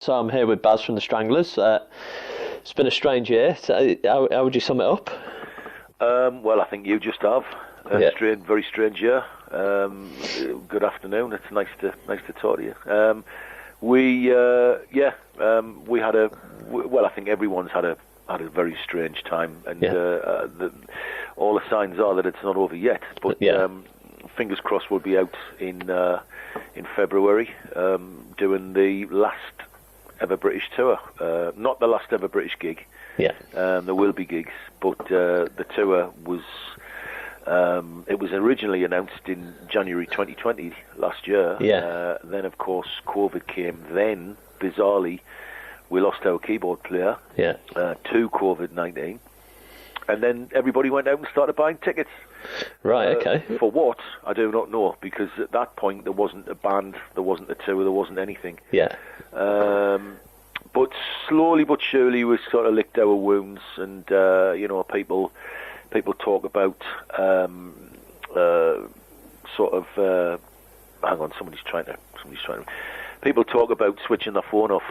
So I'm here with Baz from the Stranglers. It's been a strange year. So how would you sum it up? Well, I think you just have a very strange year. Good afternoon. It's nice to talk to you. We had I think everyone's had a very strange time, and all the signs are that it's not over yet. But fingers crossed, we'll be out in February doing the last ever British tour. Not the last ever British gig. Yeah. There will be gigs, but the tour was. It was originally announced in January 2020 last year. Yeah. Then, of course, COVID came. Then, bizarrely, we lost our keyboard player to COVID-19. And then everybody went out and started buying tickets. Right, okay. For what? I do not know, because at that point there wasn't a band, there wasn't a tour, there wasn't anything. Yeah. But slowly but surely we sort of licked our wounds, and people talk about somebody's trying to. People talk about switching their phone off,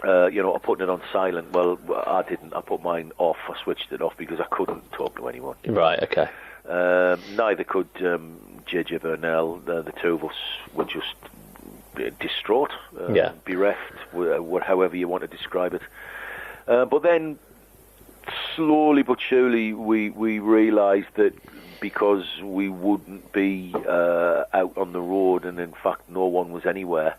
or putting it on silent. Well, I didn't. I put mine off. I switched it off because I couldn't talk to anyone. Right. Okay. Neither could JJ Burnell. The two of us were just distraught, bereft, however you want to describe it. But then, slowly but surely, we realised that because we wouldn't be out on the road, and in fact no one was anywhere,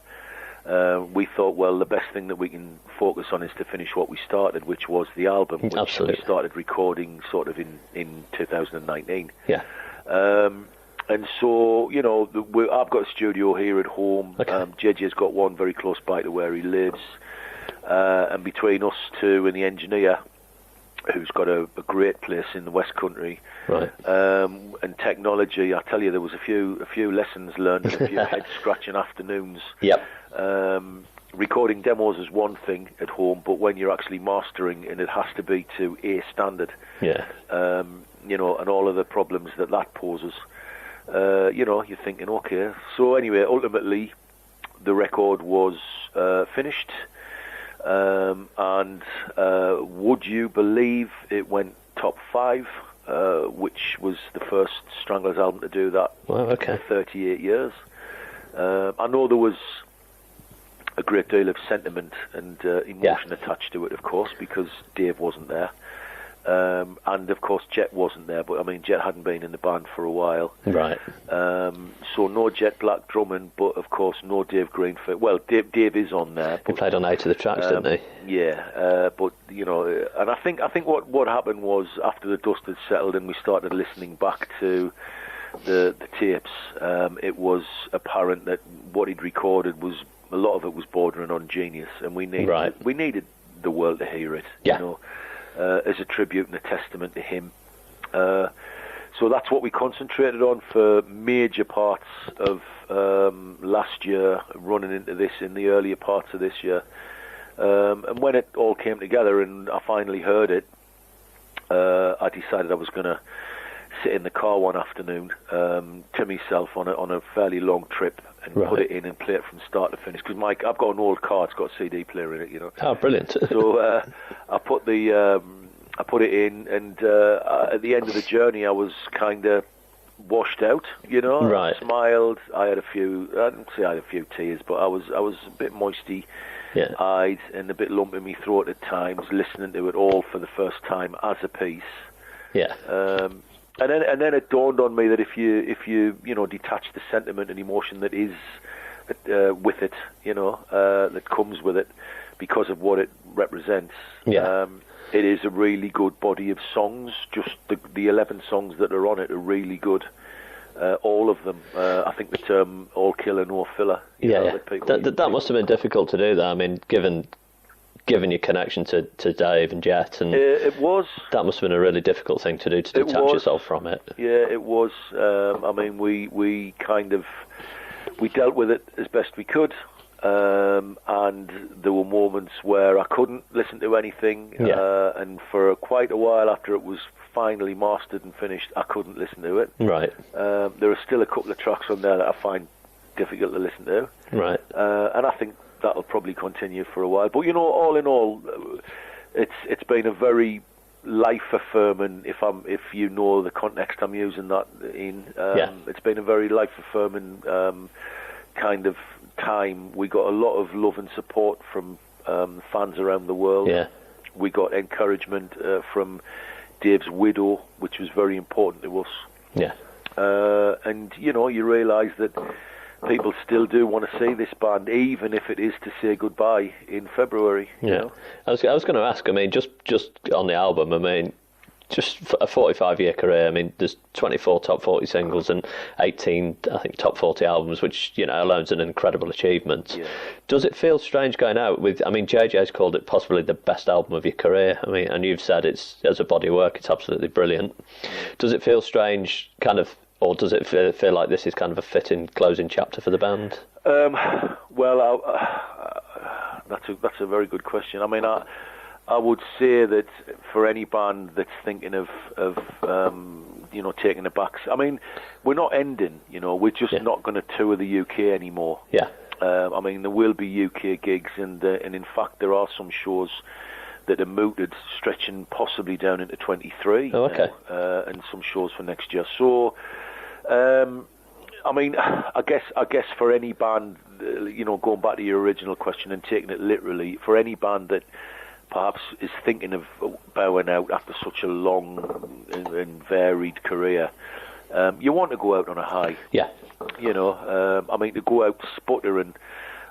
we thought, well, the best thing that we can focus on is to finish what we started, which was the album, which Absolutely. we started recording sort of in 2019. Yeah. And so, I've got a studio here at home. Okay. JJ's got one very close by to where he lives. And between us two and the engineer, who's got a great place in the West Country, right. And technology, I tell you, there was a few lessons learned, and a few head-scratching afternoons. Yep. Recording demos is one thing at home, but when you're actually mastering, and it has to be to a standard, and all of the problems that poses, you're thinking, okay. So anyway, ultimately, the record was finished, and would you believe it went top 5, which was the first Stranglers album to do that. Wow, okay. In 38 years. I know there was a great deal of sentiment and emotion attached to it, of course, because Dave wasn't there. And of course Jet wasn't there, but I mean Jet hadn't been in the band for a while. Right. So no Jet Black drumming, but of course no Dave Greenfield. Well, Dave is on there. But, he played on 8 of the tracks, didn't he? Yeah, but and I think what happened was, after the dust had settled and we started listening back to the tapes, it was apparent that what he'd recorded was, a lot of it was bordering on genius, and we needed the world to hear it. Yeah. As a tribute and a testament to him. So that's what we concentrated on for major parts of last year, running into this in the earlier parts of this year. And when it all came together and I finally heard it, I decided I was going to sit in the car one afternoon to myself on a fairly long trip and put it in and play it from start to finish, because I've got an old car, it's got a CD player in it, Oh, brilliant. So I put it in, and at the end of the journey I was kind of washed out, Right. I smiled, I didn't say I had a few tears, but I was a bit moisty eyed and a bit lump in my throat at times, listening to it all for the first time as a piece. Yeah. And then it dawned on me that if you detach the sentiment and emotion that is with it, that comes with it, because of what it represents, it is a really good body of songs. Just the 11 songs that are on it are really good. All of them. I think the term "all killer, no filler." That must have been difficult to do. That, I mean, given your connection to Dave and Jet, and it was. That must have been a really difficult thing to do, to detach yourself from it. Yeah, it was. I mean, we dealt with it as best we could, and there were moments where I couldn't listen to anything, and for quite a while after it was finally mastered and finished, I couldn't listen to it. Right. There are still a couple of tracks on there that I find difficult to listen to. Right. And I think that'll probably continue for a while. But all in all, it's been a very life affirming. If you know the context I'm using that in, it's been a very life affirming kind of time. We got a lot of love and support from fans around the world. Yeah. We got encouragement from Dave's widow, which was very important to us. Yeah. And you realise that people still do want to see this band, even if it is to say goodbye in February. Yeah. You know? I was going to ask. I mean, just on the album. I mean, just a 45-year career. I mean, there's 24 top 40 singles and 18, I think, top 40 albums, which alone is an incredible achievement. Yeah. Does it feel strange going out with? I mean, JJ's called it possibly the best album of your career. I mean, and you've said it's, as a body of work, it's absolutely brilliant. Does it feel strange, kind of? Or does it feel like this is kind of a fitting closing chapter for the band? Well, that's a very good question. I mean, I would say that for any band that's thinking of taking the backs, I mean, we're not ending. We're just not going to tour the UK anymore. Yeah. I mean, there will be UK gigs, and in fact, there are some shows that are mooted, stretching possibly down into 23. Oh, okay. And some shows for next year. So, I mean, I guess for any band, going back to your original question and taking it literally, for any band that perhaps is thinking of bowing out after such a long and varied career, you want to go out on a high. Yeah. I mean, to go out sputtering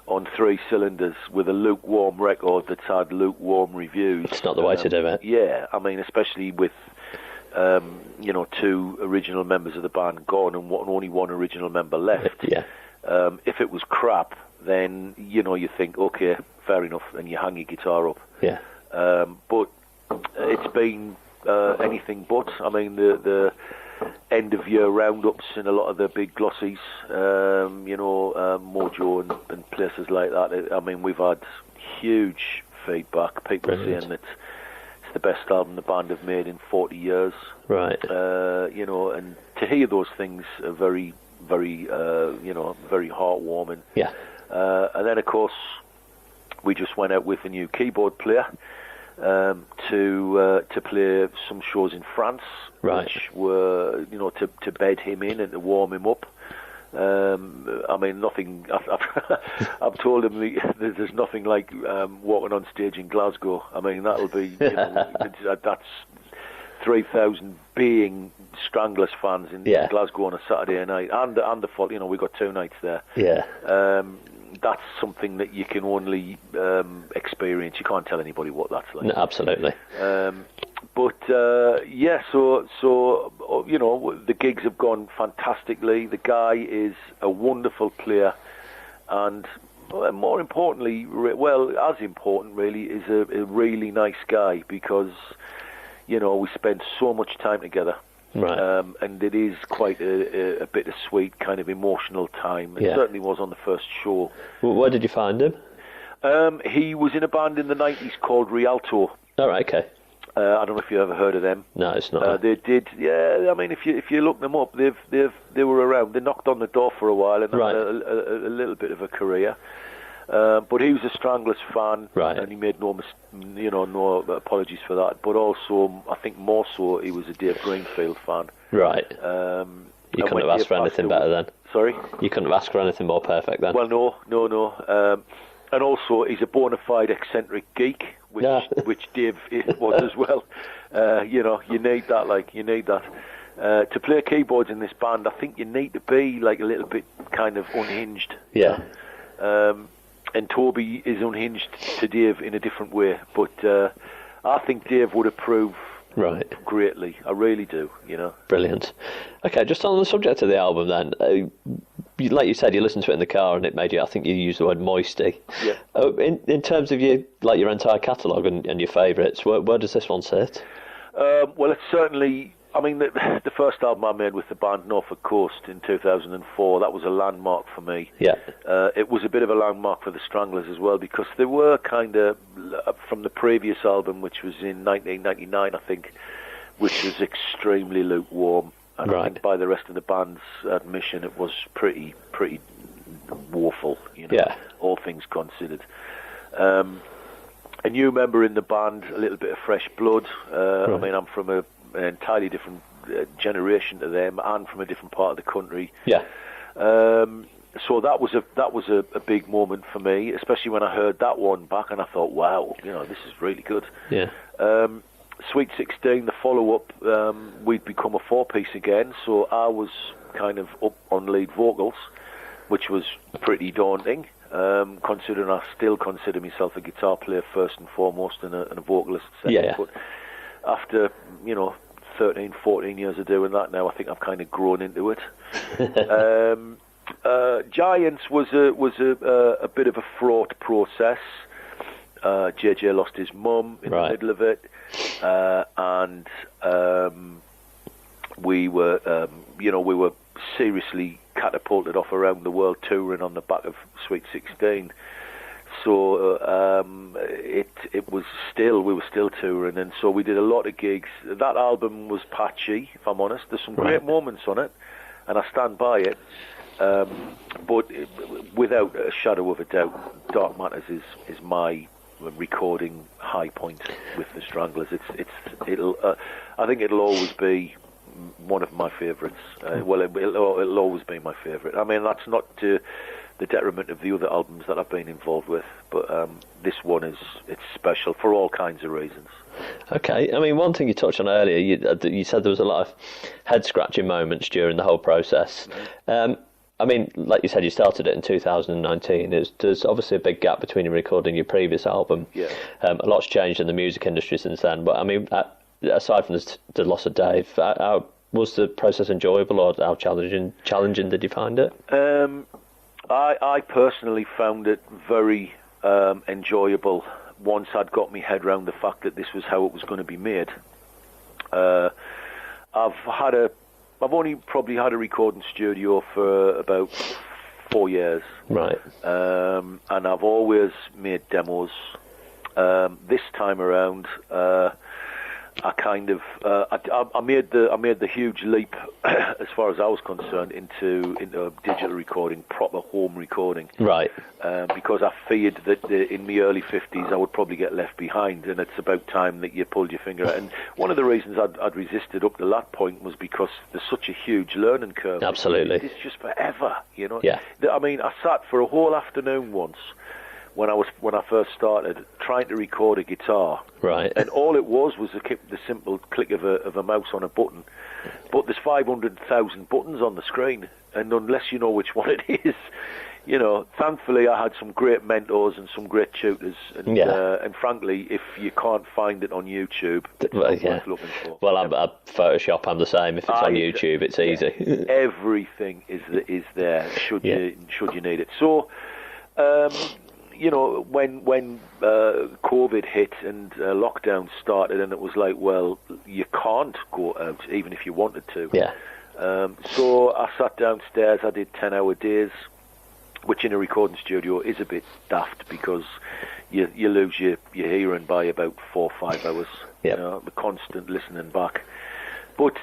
on 3 cylinders with a lukewarm record that's had lukewarm reviews. It's not the way to do it. Yeah, I mean, especially with 2 original members of the band gone and only 1 original member left. Yeah. If it was crap, then you think, okay, fair enough, and you hang your guitar up. Yeah. But it's been anything but. I mean, the end of year roundups in a lot of the big glossies, Mojo and places like that. I mean, we've had huge feedback. People saying that it's the best album the band have made in 40 years. Right. And to hear those things are very, very, very heartwarming. Yeah. And then, of course, we just went out with a new keyboard player to play some shows in France, right, which were to bed him in and to warm him up. I mean, nothing. I've told him there's nothing like walking on stage in Glasgow. I mean, that'll be that's 3,000 being Stranglers fans in Glasgow on a Saturday night, and the fall. We got 2 nights there. Yeah. That's something that you can only experience. You can't tell anybody what that's like. No, absolutely. So the gigs have gone fantastically. The guy is a wonderful player, and more importantly, as important really, is a really nice guy, because we spend so much time together. Right. And it is quite a bittersweet kind of emotional time. It certainly was on the first show. Well, where did you find him? He was in a band in the 90s called Rialto. All right, okay. I don't know if you ever heard of them. No, it's not. They did, yeah. I mean, if you look them up, they were around. They knocked on the door for a while and had a little bit of a career. But he was a Stranglers fan, right, and he made no apologies for that. But also, I think more so, he was a Dave Greenfield fan. Right. You couldn't have asked for anything better then. Sorry? You couldn't have asked for anything more perfect then. Well, no. And also, he's a bona fide eccentric geek, which Dave was as well. You need that. To play keyboards in this band, I think you need to be like a little bit kind of unhinged. Yeah. And Toby is unhinged to Dave in a different way, but I think Dave would approve greatly. I really do, Brilliant. Okay, just on the subject of the album then, like you said, you listened to it in the car and it made you, I think you used the word moisty. Yeah. In terms of your entire catalogue and your favourites, where does this one sit? Well, it's certainly... I mean, the first album I made with the band Norfolk Coast in 2004, that was a landmark for me. Yeah. It was a bit of a landmark for the Stranglers as well, because they were kind of, from the previous album, which was in 1999, I think, which was extremely lukewarm. And I think by the rest of the band's admission, it was pretty woeful, Yeah. all things considered. A new member in the band, a little bit of fresh blood. Right. I mean, I'm from an entirely different generation to them, and from a different part of the country. Yeah. So that was a big moment for me, especially when I heard that one back, and I thought, wow, this is really good. Yeah. Sweet 16, the follow-up, we'd become a four-piece again, so I was kind of up on lead vocals, which was pretty daunting, considering I still consider myself a guitar player first and foremost, and a vocalist second. Yeah. But after, 13, 14 years of doing that now, I think I've kind of grown into it. Giants was a bit of a fraught process. JJ lost his mum in the middle of it, and we were seriously catapulted off around the world touring on the back of Sweet 16. So we were still touring, and so we did a lot of gigs. That album was patchy, if I'm honest. There's some great moments on it, and I stand by it. But without a shadow of a doubt, Dark Matters is my recording high point with the Stranglers. I think it'll always be one of my favourites. It'll always be my favourite. I mean, that's not to the detriment of the other albums that I've been involved with, but this one it's special for all kinds of reasons. Okay, I mean, one thing you touched on earlier, you said there was a lot of head-scratching moments during the whole process. I mean, like you said, you started it in 2019. There's obviously a big gap between you recording your previous album. Yeah. A lot's changed in the music industry since then. But I mean, aside from the loss of Dave, how was the process enjoyable, or how challenging did you find it? I personally found it very enjoyable once I'd got my head around the fact that this was how it was going to be made. I've only probably had a recording studio for about 4 years. Right. And I've always made demos. This time around, I kind of I made the huge leap as far as I was concerned into digital recording, proper home recording. Right. Because I feared that in my early 50s I would probably get left behind, and it's about time that you pulled your finger out. And one of the reasons I'd resisted up to that point was because there's such a huge learning curve. Absolutely. It's just forever, Yeah. I mean, I sat for a whole afternoon once when I first started trying to record a guitar, right? And all it was the simple click of a mouse on a button. But there's 500,000 buttons on the screen, and unless you know which one it is, thankfully I had some great mentors and some great tutors, and frankly, if you can't find it on YouTube, it's not worth looking for. Well, I'm Photoshop. I'm the same. If it's on YouTube, it's easy. Everything is there. Should you need it? So. When COVID hit and lockdown started, and it was like, well, you can't go out even if you wanted to. Yeah. So I sat downstairs. I did 10-hour days, which in a recording studio is a bit daft because you lose your hearing by about 4 or 5 hours. Yep. The constant listening back. But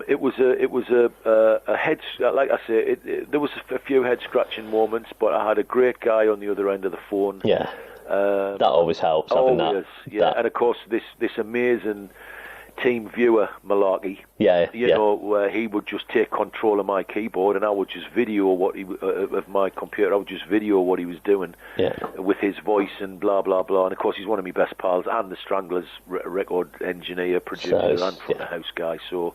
it was a head, like I say, there was a few head scratching moments, but I had a great guy on the other end of the phone. Yeah, that always helps. Always, and of course this amazing team viewer malarkey. Where he would just take control of my keyboard, and I would just video of my computer. I would just video what he was doing with his voice and blah blah blah. And of course, he's one of my best pals and the Stranglers record engineer, producer, and front of house guy. So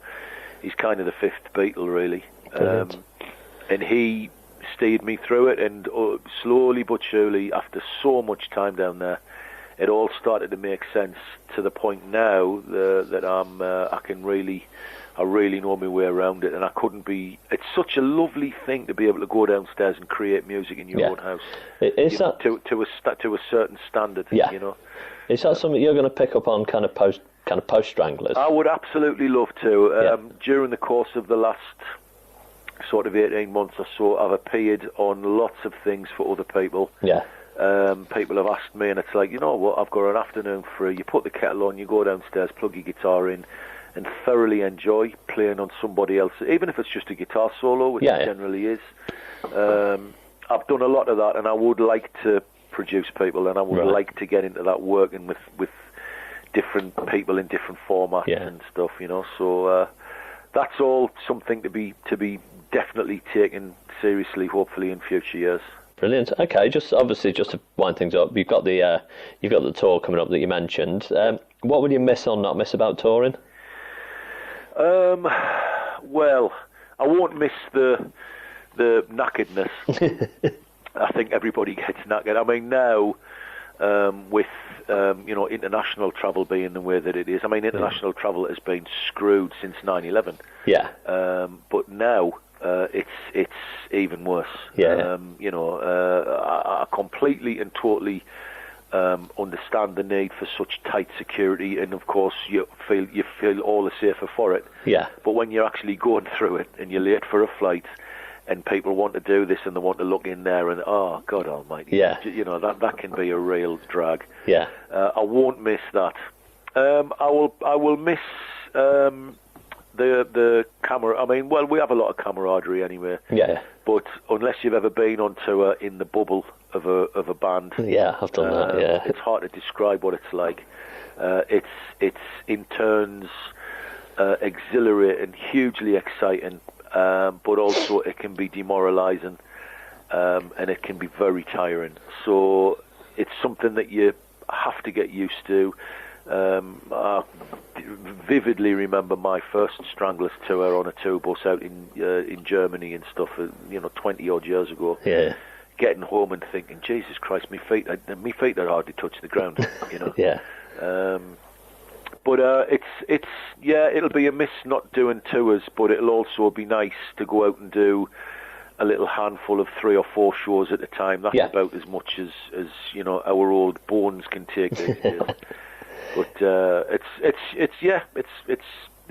he's kind of the fifth Beatle, really. And he steered me through it, and slowly but surely, after so much time down there, it all started to make sense to the point now that I really know my way around it, and I couldn't be. It's such a lovely thing to be able to go downstairs and create music in your own house. To a certain standard. Is that something you're going to pick up on, kind of post Stranglers? I would absolutely love to. During the course of the last sort of 18 months or so, I've appeared on lots of things for other people. Yeah. People have asked me, and it's like, you know what, I've got an afternoon free. You put the kettle on, you go downstairs, plug your guitar in, and thoroughly enjoy playing on somebody else, even if it's just a guitar solo, which it generally is. I've done a lot of that, and I would like to produce people, and I would like to get into that, working with different people in different formats and stuff, you know. So that's all something to be definitely taken seriously, hopefully in future years. Brilliant. Okay, just to wind things up, you've got the tour coming up that you mentioned. What would you miss or not miss about touring? Well, I won't miss the knackeredness. I think everybody gets knackered. I mean, now with international travel being the way that it is. I mean, international travel has been screwed since 9/11. Yeah. But now it's even worse. Yeah. I completely and totally understand the need for such tight security, and of course you feel all the safer for it. Yeah. But when you're actually going through it and you're late for a flight, and people want to do this and they want to look in there, and oh God Almighty, that can be a real drag. Yeah. I won't miss that. I will miss the camera. I mean, well, we have a lot of camaraderie anyway. Yeah. But unless you've ever been on tour in the bubble of a band, yeah, I've done that. Yeah, it's hard to describe what it's like. It's in turns exhilarating, hugely exciting, but also it can be demoralising, and it can be very tiring. So it's something that you have to get used to. I vividly remember my first Stranglers tour on a tour bus out in Germany and stuff, 20 odd years ago. Yeah. Getting home and thinking, Jesus Christ, my feet are hardly touch the ground, Yeah. But it'll be a miss not doing tours, but it'll also be nice to go out and do a little handful of 3 or 4 shows at a time. That's about as much as our old bones can take these days. But it's.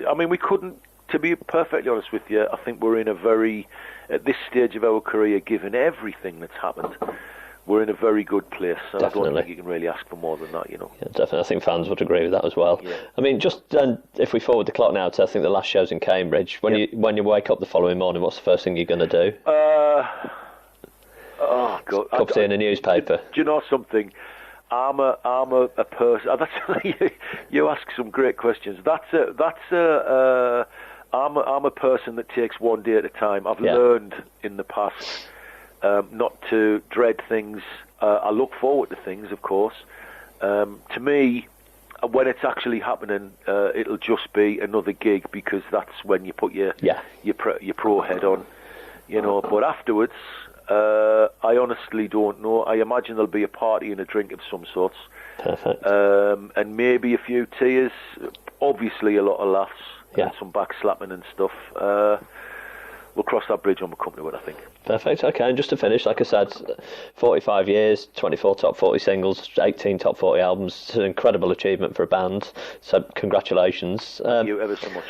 I mean, we couldn't. To be perfectly honest with you, I think we're in a very, at this stage of our career, given everything that's happened, we're in a very good place. And Definitely. I don't think you can really ask for more than that, Yeah, definitely. I think fans would agree with that as well. Yeah. I mean, just if we forward the clock now to, I think, the last show's in Cambridge. When you wake up the following morning, what's the first thing you're going to do? Oh God! Cup of tea in a newspaper. Do you know something? I'm a person. You ask some great questions. I'm a person that takes one day at a time. I've learned in the past not to dread things. I look forward to things, of course. To me, when it's actually happening, it'll just be another gig, because that's when you put your pro head on, But afterwards, I honestly don't know. I imagine there'll be a party and a drink of some sorts. Perfect. And maybe a few tears. Obviously, a lot of laughs. Yeah. And some back slapping and stuff. We'll cross that bridge when we come to it, I think. Perfect. Okay, and just to finish, like I said, 45 years, 24 top 40 singles, 18 top 40 albums. It's an incredible achievement for a band. So congratulations. Thank you ever so much.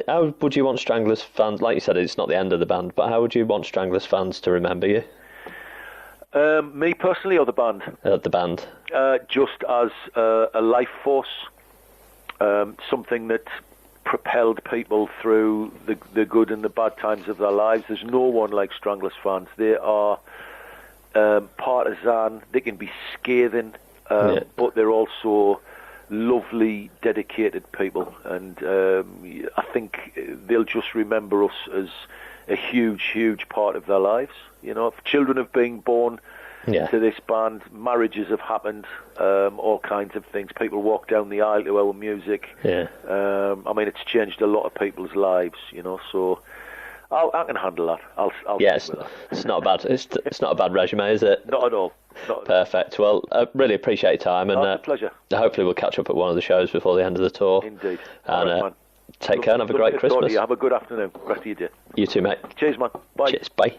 How would you want Stranglers fans, like you said, it's not the end of the band, but how would you want Stranglers fans to remember you? Me personally, or the band? The band. Just as a life force, something that propelled people through the good and the bad times of their lives. There's no one like Stranglers fans. They are partisan. They can be scathing, but they're also lovely, dedicated people. And I think they'll just remember us as a huge, huge part of their lives. If children have been born to this band, marriages have happened, all kinds of things. People walk down the aisle to our music. Yeah. I mean, it's changed a lot of people's lives, so I can handle that. I'll stick with that. It's not bad. It's not a bad resume, is it? Not at all. Perfect. Well, I really appreciate your time, and it's a pleasure. Hopefully we'll catch up at one of the shows before the end of the tour. Indeed. And right, man. Take care and have a great Christmas. Have a good afternoon. Rest of your day. You too, mate. Cheers, man. Bye. Cheers. Bye.